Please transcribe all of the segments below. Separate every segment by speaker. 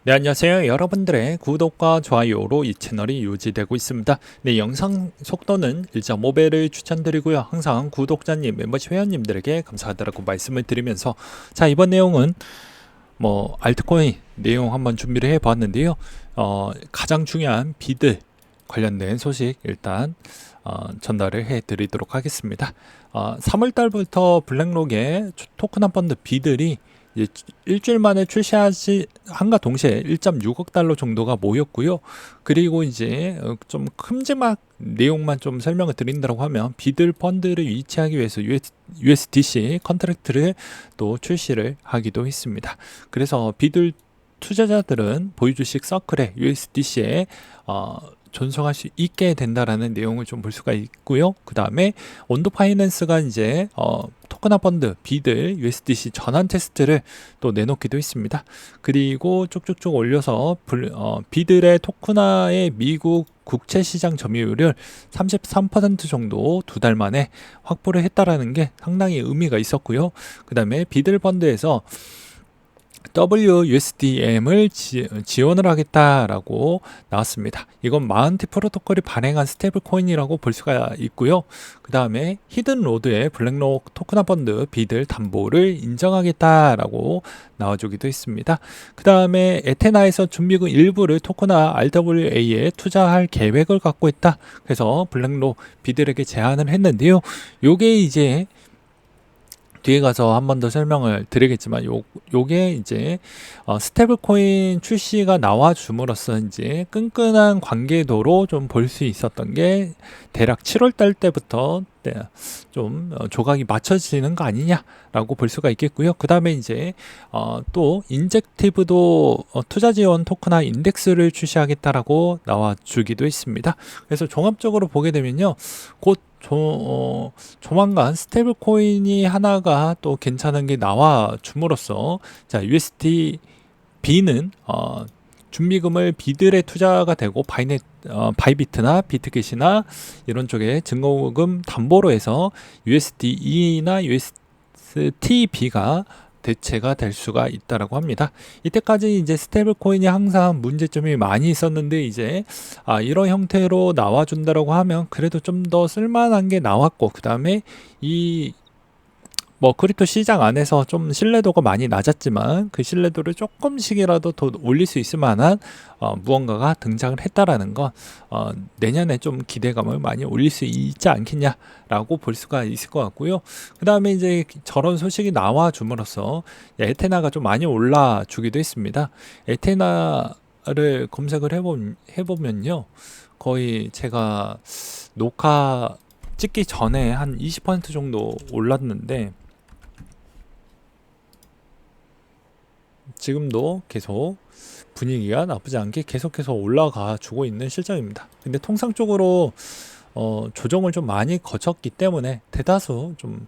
Speaker 1: 네, 안녕하세요. 여러분들의 구독과 좋아요로 이 채널이 유지되고 있습니다. 네, 영상 속도는 1.5배를 추천드리고요. 항상 구독자님, 멤버십 회원님들에게 감사하다고 말씀을 드리면서, 자, 이번 내용은 알트코인 내용 한번 준비를 해 보았는데요. 가장 중요한 비드 관련된 소식 일단 전달을 해 드리도록 하겠습니다. 3월 달부터 블랙록의 토큰 한 펀드 비들이 이제 일주일 만에 출시하지 한가 동시에 1.6억 달러 정도가 모였고요. 그리고 이제 좀 큼지막 내용만 좀 설명을 드린다고 하면 비들 펀드를 유치하기 위해서 USDC 컨트랙트를 또 출시를 하기도 했습니다. 그래서 비들 투자자들은 보유주식 서클에 USDC에 존속할 수 있게 된다라는 내용을 좀 볼 수가 있고요. 그 다음에 온도 파이낸스가 이제 토크나 펀드 비들 USDC 전환 테스트를 또 내놓기도 했습니다. 그리고 쭉쭉쭉 올려서 비들의 토크나의 미국 국채 시장 점유율을 33% 정도 두 달 만에 확보를 했다라는 게 상당히 의미가 있었고요. 그 다음에 비들 펀드에서 WUSDM을 지원을 하겠다라고 나왔습니다. 이건 마운티 프로토콜이 발행한 스테이블 코인이라고 볼 수가 있고요. 그 다음에 히든 로드의 블랙록 토크나 펀드 비들 담보를 인정하겠다라고 나와주기도 했습니다. 그 다음에 에테나에서 준비금 일부를 토크나 RWA에 투자할 계획을 갖고 있다. 그래서 블랙록 비들에게 제안을 했는데요. 요게 이제 뒤에 가서 한 번 더 설명을 드리겠지만 요게 이제 스테이블 코인 출시가 나와 줌으로써 이제 끈끈한 관계도로 좀 볼 수 있었던 게 대략 7월 달 때부터 좀 조각이 맞춰지는 거 아니냐라고 볼 수가 있겠고요. 그 다음에 이제 또 인젝티브도 투자 지원 토크나 인덱스를 출시하겠다라고 나와 주기도 했습니다. 그래서 종합적으로 보게 되면요, 곧 조만간 스테이블 코인이 하나가 또 괜찮은 게 나와 줌으로써 자 USDB는 준비금을 비들에 투자가 되고 바이비트나 비트겟이나 이런 쪽에 증거금 담보로 해서 USDE나 USTB가 대체가 될 수가 있다라고 합니다. 이때까지 이제 스테이블 코인이 항상 문제점이 많이 있었는데 이제 이런 형태로 나와준다라고 하면 그래도 좀 더 쓸만한 게 나왔고, 그 다음에 이 크립토 시장 안에서 좀 신뢰도가 많이 낮았지만 그 신뢰도를 조금씩이라도 더 올릴 수 있을 만한 무언가가 등장을 했다라는 건 내년에 좀 기대감을 많이 올릴 수 있지 않겠냐라고 볼 수가 있을 것 같고요. 그 다음에 이제 저런 소식이 나와 줌으로써 에테나가 좀 많이 올라 주기도 했습니다. 에테나를 검색을 해보면요, 거의 제가 녹화 찍기 전에 한 20% 정도 올랐는데 지금도 계속 분위기가 나쁘지 않게 계속해서 올라가 주고 있는 실정입니다. 근데 통상적으로 조정을 좀 많이 거쳤기 때문에 대다수 좀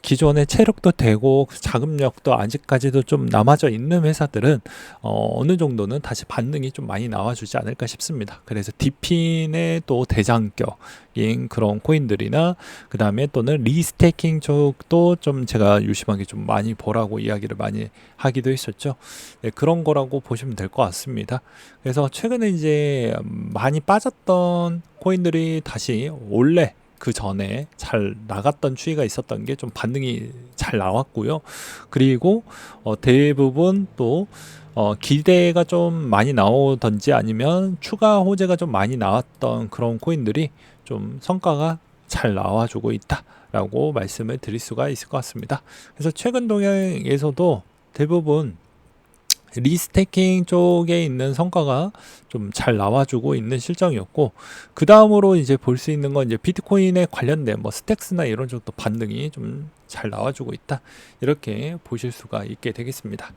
Speaker 1: 기존의 체력도 되고 자금력도 아직까지도 좀 남아져 있는 회사들은 어느 정도는 다시 반등이 좀 많이 나와주지 않을까 싶습니다. 그래서 디핀의 또 대장격인 그런 코인들이나 그 다음에 또는 리스테이킹 쪽도 좀 제가 유심하게 좀 많이 보라고 이야기를 많이 하기도 했었죠. 네, 그런 거라고 보시면 될 것 같습니다. 그래서 최근에 이제 많이 빠졌던 코인들이 다시 원래 그 전에 잘 나갔던 추이가 있었던 게 좀 반등이 잘 나왔고요. 그리고 대부분 또 기대가 좀 많이 나오던지 아니면 추가 호재가 좀 많이 나왔던 그런 코인들이 좀 성과가 잘 나와주고 있다라고 말씀을 드릴 수가 있을 것 같습니다. 그래서 최근 동향에서도 대부분 리스테이킹 쪽에 있는 성과가 좀 잘 나와주고 있는 실정이었고, 그 다음으로 이제 볼 수 있는 건 이제 비트코인에 관련된 스택스나 이런 쪽도 반등이 좀 잘 나와주고 있다, 이렇게 보실 수가 있게 되겠습니다.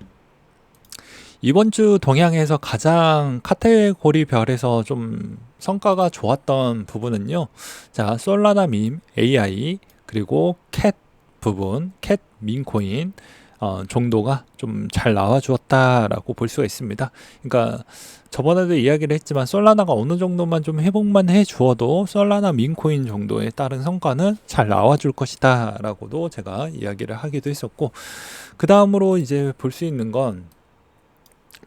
Speaker 1: 이번 주 동향에서 가장 카테고리 별에서 좀 성과가 좋았던 부분은요, 자 솔라나 밈, AI, 그리고 캣 부분, 캣 민코인 정도가 좀 잘 나와 주었다라고 볼 수가 있습니다. 그러니까 저번에도 이야기를 했지만 솔라나가 어느 정도만 좀 회복만 해 주어도 솔라나 민코인 정도에 따른 성과는 잘 나와 줄 것이다 라고도 제가 이야기를 하기도 했었고, 그 다음으로 이제 볼 수 있는 건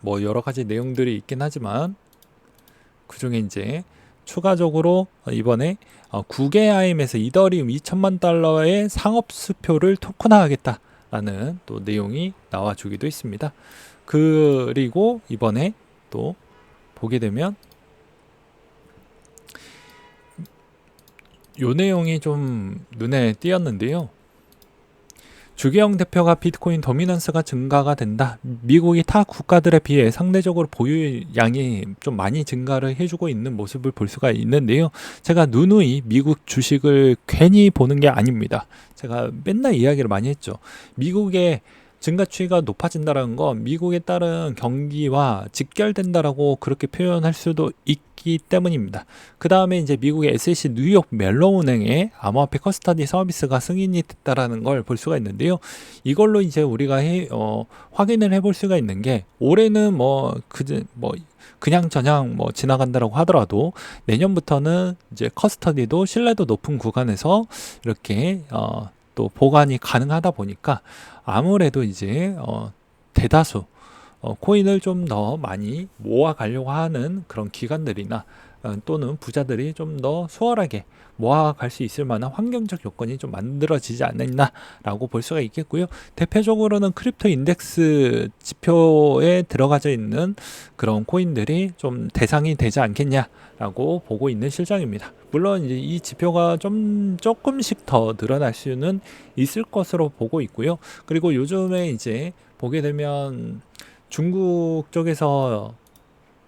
Speaker 1: 뭐 여러 가지 내용들이 있긴 하지만 그 중에 이제 추가적으로 이번에 9개 IM에서 이더리움 2천만 달러의 상업 수표를 토큰화하겠다라는 또 내용이 나와주기도 했습니다. 그리고 이번에 또 보게 되면 요 내용이 좀 눈에 띄었는데요. 주기영 대표가 비트코인 도미넌스가 증가가 된다. 미국이 타 국가들에 비해 상대적으로 보유량이 좀 많이 증가를 해주고 있는 모습을 볼 수가 있는데요. 제가 누누이 미국 주식을 괜히 보는 게 아닙니다. 제가 맨날 이야기를 많이 했죠. 미국의 증가추이가 높아진다는 건 미국에 따른 경기와 직결된다라고 그렇게 표현할 수도 있기 때문입니다. 그 다음에 이제 미국의 SEC 뉴욕 멜로 은행의 암호화폐 커스터디 서비스가 승인이 됐다라는 걸 볼 수가 있는데요. 이걸로 이제 우리가 확인을 해볼 수가 있는 게 올해는 그냥 저냥 지나간다라고 하더라도 내년부터는 이제 커스터디도 신뢰도 높은 구간에서 이렇게 또 보관이 가능하다 보니까 아무래도 이제 대다수 코인을 좀 더 많이 모아가려고 하는 그런 기관들이나 또는 부자들이 좀 더 수월하게 모아갈 수 있을 만한 환경적 요건이 좀 만들어지지 않았나라고 볼 수가 있겠고요. 대표적으로는 크립토 인덱스 지표에 들어가져 있는 그런 코인들이 좀 대상이 되지 않겠냐라고 보고 있는 실정입니다. 물론 이제 이 지표가 조금씩 더 늘어날 수는 있을 것으로 보고 있고요. 그리고 요즘에 이제 보게 되면 중국 쪽에서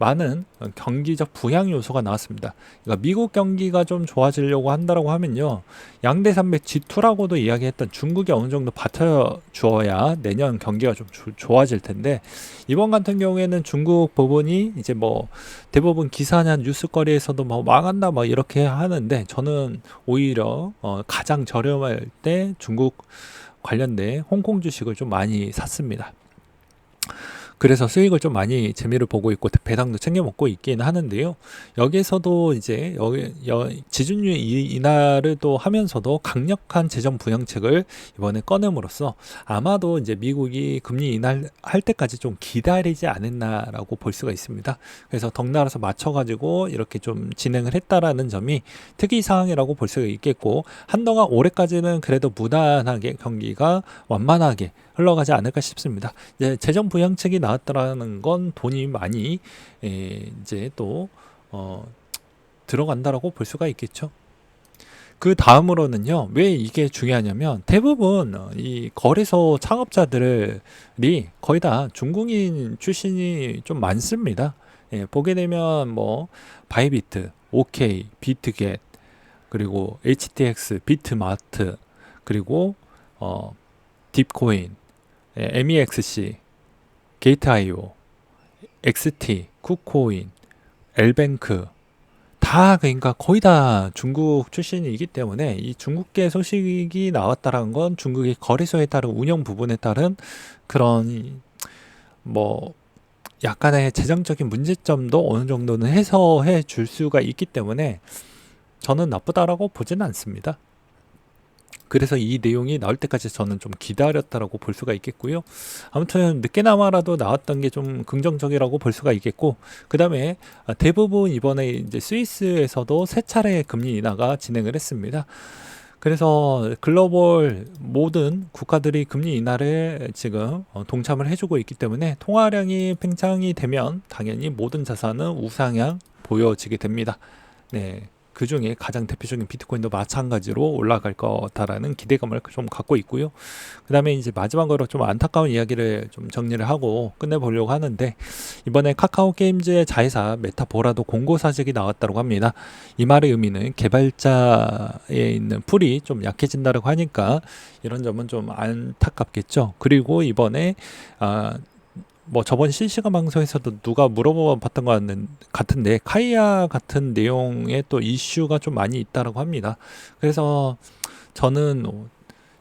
Speaker 1: 많은 경기적 부양 요소가 나왔습니다. 그러니까 미국 경기가 좀 좋아지려고 한다라고 하면요, 양대산맥 G2라고도 이야기했던 중국이 어느 정도 받쳐주어야 내년 경기가 좀 좋아질 텐데, 이번 같은 경우에는 중국 부분이 이제 대부분 기사나 뉴스거리에서도 망한다 이렇게 하는데, 저는 오히려 가장 저렴할 때 중국 관련된 홍콩 주식을 좀 많이 샀습니다. 그래서 수익을 좀 많이 재미를 보고 있고 배당도 챙겨 먹고 있긴 하는데요. 여기에서도 이제 지준율 인하를 또 하면서도 강력한 재정 부양책을 이번에 꺼냄으로써 아마도 이제 미국이 금리 인하할 때까지 좀 기다리지 않았나라고 볼 수가 있습니다. 그래서 덩달아서 맞춰가지고 이렇게 좀 진행을 했다라는 점이 특이 사항이라고 볼 수가 있겠고, 한동안 올해까지는 그래도 무난하게 경기가 완만하게 흘러가지 않을까 싶습니다. 이제 재정 부양책이 나왔다라는 건 돈이 많이 이제 또 들어간다라고 볼 수가 있겠죠. 그 다음으로는요, 왜 이게 중요하냐면 대부분 이 거래소 창업자들이 거의 다 중국인 출신이 좀 많습니다. 보게 되면 바이비트, OK, 비트겟, 그리고 HTX, 비트마트, 그리고 딥코인, MEXC, 게이트.io, XT, 쿠코인, 엘뱅크, 다 그러니까 거의 다 중국 출신이기 때문에 이 중국계 소식이 나왔다는 건 중국의 거래소에 따른 운영 부분에 따른 그런 약간의 재정적인 문제점도 어느 정도는 해소해 줄 수가 있기 때문에 저는 나쁘다라고 보지는 않습니다. 그래서 이 내용이 나올 때까지 저는 좀 기다렸다라고 볼 수가 있겠고요. 아무튼 늦게나마라도 나왔던 게 좀 긍정적이라고 볼 수가 있겠고, 그 다음에 대부분 이번에 이제 스위스에서도 세 차례 금리 인하가 진행을 했습니다. 그래서 글로벌 모든 국가들이 금리 인하를 지금 동참을 해주고 있기 때문에 통화량이 팽창이 되면 당연히 모든 자산은 우상향 보여지게 됩니다. 네. 그 중에 가장 대표적인 비트코인도 마찬가지로 올라갈 거다라는 기대감을 좀 갖고 있고요. 그 다음에 이제 마지막으로 좀 안타까운 이야기를 좀 정리를 하고 끝내보려고 하는데, 이번에 카카오 게임즈의 자회사 메타보라도 공고사직이 나왔다고 합니다. 이 말의 의미는 개발자에 있는 풀이 좀 약해진다고 하니까 이런 점은 좀 안타깝겠죠. 그리고 이번에 저번 실시간 방송에서도 누가 물어봤던 것 같은데 카이아 같은 내용의 또 이슈가 좀 많이 있다라고 합니다. 그래서 저는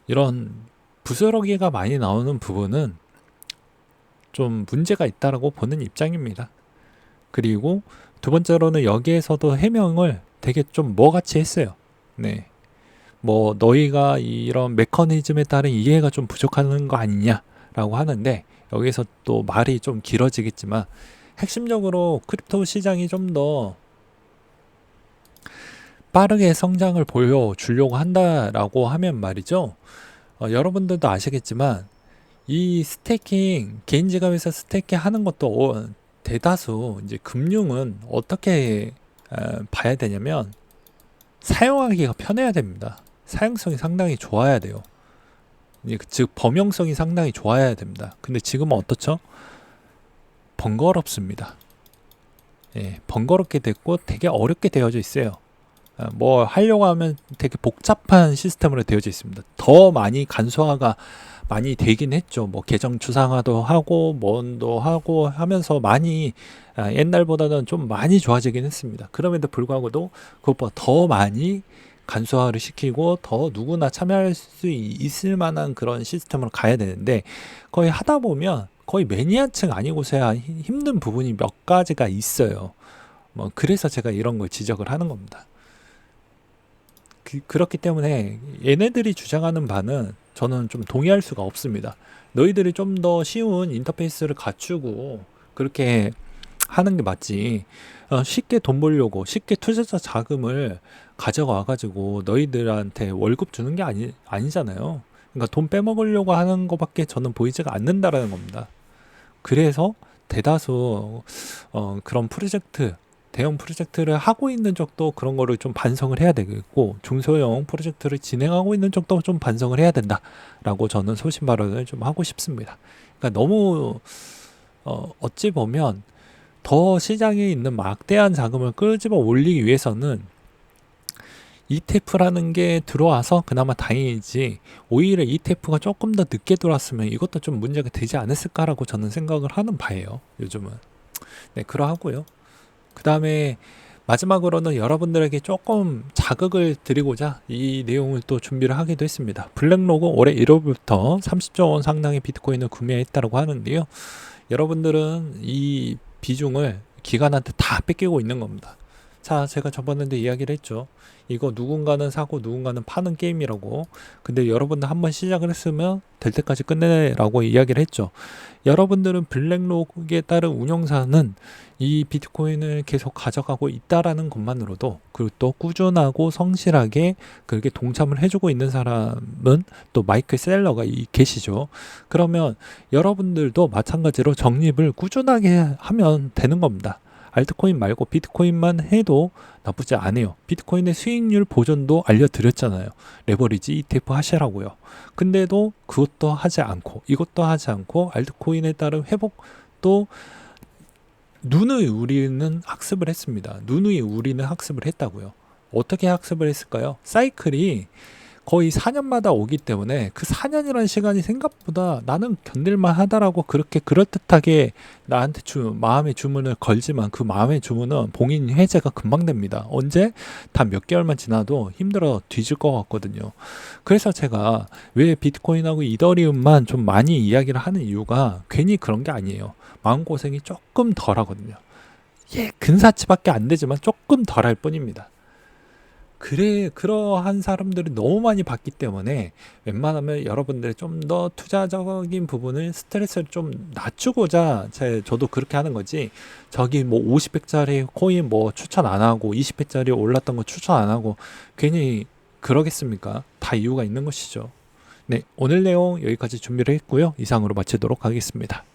Speaker 1: 이런 부스러기가 많이 나오는 부분은 좀 문제가 있다라고 보는 입장입니다. 그리고 두 번째로는 여기에서도 해명을 되게 좀 뭐같이 했어요. 네. 너희가 이런 메커니즘에 따른 이해가 좀 부족한 거 아니냐라고 하는데, 여기서 또 말이 좀 길어지겠지만 핵심적으로 크립토 시장이 좀 더 빠르게 성장을 보여주려고 한다라고 하면 말이죠. 여러분들도 아시겠지만 이 스테이킹 개인 지갑에서 스테이킹 하는 것도 대다수 이제 금융은 어떻게 봐야 되냐면 사용하기가 편해야 됩니다. 사용성이 상당히 좋아야 돼요. 즉 범용성이 상당히 좋아야 됩니다. 근데 지금은 어떻죠? 번거롭습니다. 예, 번거롭게 됐고 되게 어렵게 되어져 있어요. 뭐 하려고 하면 되게 복잡한 시스템으로 되어져 있습니다. 더 많이 간소화가 많이 되긴 했죠. 뭐 계정 추상화도 하고 뭔도 하고 하면서 많이 옛날보다는 좀 많이 좋아지긴 했습니다. 그럼에도 불구하고도 그것보다 더 많이 간소화를 시키고 더 누구나 참여할 수 있을 만한 그런 시스템으로 가야 되는데 거의 하다 보면 거의 매니아층 아니고서야 힘든 부분이 몇 가지가 있어요. 뭐 그래서 제가 이런 걸 지적을 하는 겁니다. 그렇기 때문에 얘네들이 주장하는 바는 저는 좀 동의할 수가 없습니다. 너희들이 좀 더 쉬운 인터페이스를 갖추고 그렇게 하는 게 맞지. 쉽게 돈 벌려고 쉽게 투자자 자금을 가져와 가지고 너희들한테 월급 주는 게 아니잖아요. 그러니까 돈 빼먹으려고 하는 것밖에 저는 보이지가 않는다라는 겁니다. 그래서 대다수 그런 프로젝트 대형 프로젝트를 하고 있는 쪽도 그런 거를 좀 반성을 해야 되겠고 중소형 프로젝트를 진행하고 있는 쪽도 좀 반성을 해야 된다라고 저는 소신 발언을 좀 하고 싶습니다. 그러니까 너무 어찌 보면 더 시장에 있는 막대한 자금을 끄집어 올리기 위해서는 ETF라는 게 들어와서 그나마 다행이지 오히려 ETF가 조금 더 늦게 들어왔으면 이것도 좀 문제가 되지 않았을까라고 저는 생각을 하는 바예요. 요즘은. 네, 그러하고요. 그 다음에 마지막으로는 여러분들에게 조금 자극을 드리고자 이 내용을 또 준비를 하기도 했습니다. 블랙로그 올해 1월부터 30조 원 상당의 비트코인을 구매했다고 하는데요. 여러분들은 이 비중을 기관한테 다 뺏기고 있는 겁니다. 자, 제가 저번에도 이야기를 했죠. 이거 누군가는 사고 누군가는 파는 게임이라고. 근데 여러분들 한번 시작을 했으면 될 때까지 끝내라고 이야기를 했죠. 여러분들은 블랙로그에 따른 운영사는 이 비트코인을 계속 가져가고 있다라는 것만으로도 그리고 또 꾸준하고 성실하게 그렇게 동참을 해주고 있는 사람은 또 마이클 셀러가 계시죠. 그러면 여러분들도 마찬가지로 적립을 꾸준하게 하면 되는 겁니다. 알트코인 말고 비트코인만 해도 나쁘지 않아요. 비트코인의 수익률 보전도 알려드렸잖아요. 레버리지 ETF 하시라고요. 근데도 그것도 하지 않고 이것도 하지 않고 알트코인에 따른 회복도 누누이 우리는 학습을 했습니다. 누누이 우리는 학습을 했다고요. 어떻게 학습을 했을까요? 사이클이 거의 4년마다 오기 때문에 그 4년이라는 시간이 생각보다 나는 견딜만 하다라고 그렇게 그럴듯하게 나한테 마음의 주문을 걸지만 그 마음의 주문은 봉인 해제가 금방 됩니다. 언제? 단 몇 개월만 지나도 힘들어 뒤질 것 같거든요. 그래서 제가 왜 비트코인하고 이더리움만 좀 많이 이야기를 하는 이유가 괜히 그런 게 아니에요. 마음고생이 조금 덜 하거든요. 예, 근사치밖에 안 되지만 조금 덜 할 뿐입니다. 그러한 사람들이 너무 많이 봤기 때문에 웬만하면 여러분들이 좀 더 투자적인 부분을 스트레스를 좀 낮추고자 저도 그렇게 하는 거지. 저기 뭐 50백짜리 코인 뭐 추천 안 하고 20백짜리 올랐던 거 추천 안 하고 괜히 그러겠습니까? 다 이유가 있는 것이죠. 네, 오늘 내용 여기까지 준비를 했고요. 이상으로 마치도록 하겠습니다.